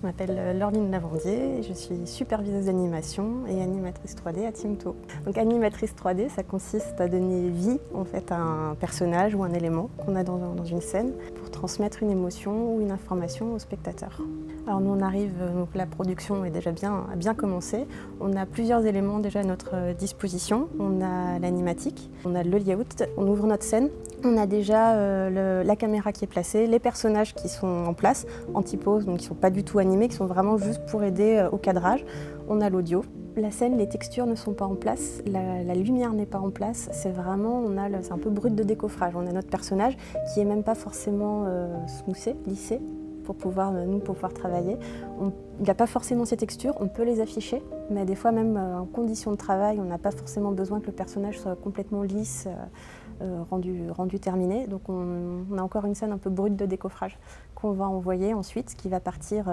m'appelle Laureline Lavandier, je suis superviseuse d'animation et animatrice 3D à Timto. Donc animatrice 3D, ça consiste à donner vie en fait, à un personnage ou un élément qu'on a dans une scène pour transmettre une émotion ou une information au spectateur. Alors nous on arrive, donc la production est déjà bien commencée. On a plusieurs éléments déjà à notre disposition. On a l'animatique, on a le layout, on ouvre notre scène. On a déjà la caméra qui est placée, les personnages qui sont en place, anti-pose, donc qui ne sont pas du tout animés, qui sont vraiment juste pour aider au cadrage. On a l'audio. La scène, les textures ne sont pas en place, la lumière n'est pas en place, c'est vraiment, c'est un peu brut de décoffrage. On a notre personnage qui n'est même pas forcément smoothé, lissé, pour pouvoir travailler. Il n'a pas forcément ces textures, on peut les afficher, mais des fois même en conditions de travail, on n'a pas forcément besoin que le personnage soit complètement lisse, rendu terminé. Donc on a encore une scène un peu brute de décoffrage qu'on va envoyer ensuite, qui va partir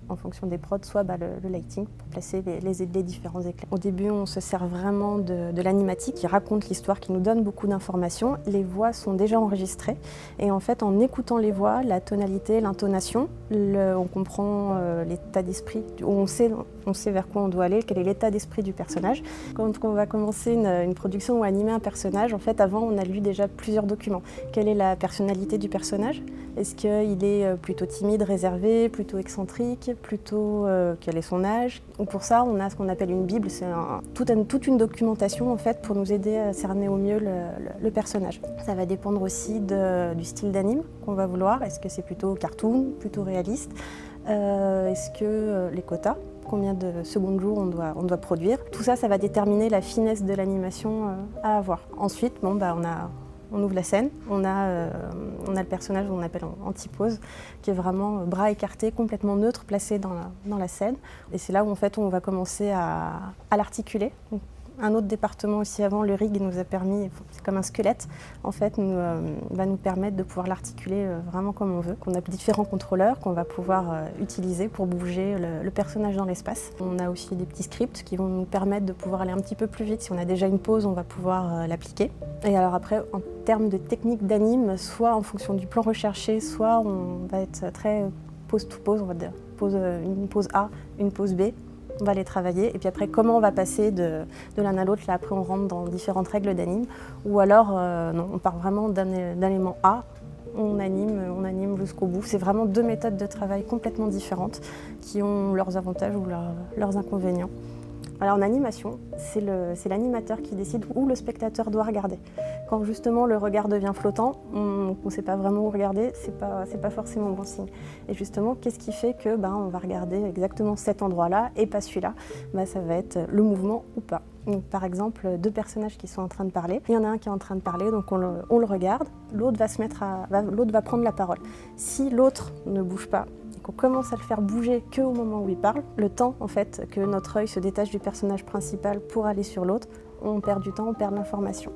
en fonction des prods, soit le lighting pour placer les différents éclairs. Au début, on se sert vraiment de l'animatique qui raconte l'histoire, qui nous donne beaucoup d'informations. Les voix sont déjà enregistrées et en fait, en écoutant les voix, la tonalité, l'intonation, on comprend l'état d'esprit, on sait vers quoi on doit aller, quel est l'état d'esprit du personnage. Quand on va commencer une production ou animer un personnage, en fait, avant, on a lu déjà plusieurs documents. Quelle est la personnalité du personnage? Est-ce qu'il est plutôt timide, réservé, plutôt excentrique, plutôt quel est son âge? Donc pour ça, on a ce qu'on appelle une bible, c'est toute une documentation en fait pour nous aider à cerner au mieux le personnage. Ça va dépendre aussi du style d'anime qu'on va vouloir. Est-ce que c'est plutôt cartoon, plutôt réaliste? Est-ce que les quotas? Combien de secondes jour on doit produire? Tout ça, ça va déterminer la finesse de l'animation à avoir. Ensuite, on ouvre la scène, on a le personnage qu'on appelle anti-pose, qui est vraiment bras écartés, complètement neutre, placé dans la scène. Et c'est là où en fait, on va commencer à l'articuler. Un autre département aussi avant, le rig, nous a permis, c'est comme un squelette, en fait, va nous permettre de pouvoir l'articuler vraiment comme on veut. On a différents contrôleurs qu'on va pouvoir utiliser pour bouger le personnage dans l'espace. On a aussi des petits scripts qui vont nous permettre de pouvoir aller un petit peu plus vite. Si on a déjà une pause, on va pouvoir l'appliquer. Et alors après, en termes de technique d'anime, soit en fonction du plan recherché, soit on va être très pause to pause, on va dire une pause A, une pause B. On va les travailler et puis après comment on va passer de l'un à l'autre, là après on rentre dans différentes règles d'anime ou alors non, on part vraiment d'un élément A, on anime jusqu'au bout. C'est vraiment deux méthodes de travail complètement différentes qui ont leurs avantages ou leurs inconvénients. Alors en animation, c'est l'animateur qui décide où le spectateur doit regarder. Quand justement le regard devient flottant, on ne sait pas vraiment où regarder, c'est pas forcément bon signe. Et justement, qu'est-ce qui fait que on va regarder exactement cet endroit-là et pas celui-là? Ça va être le mouvement ou pas. Donc, par exemple, deux personnages qui sont en train de parler, il y en a un qui est en train de parler, donc on le regarde, l'autre va prendre la parole. Si l'autre ne bouge pas, qu'on commence à le faire bouger qu'au moment où il parle, le temps en fait que notre œil se détache du personnage principal pour aller sur l'autre, on perd du temps, on perd l'information.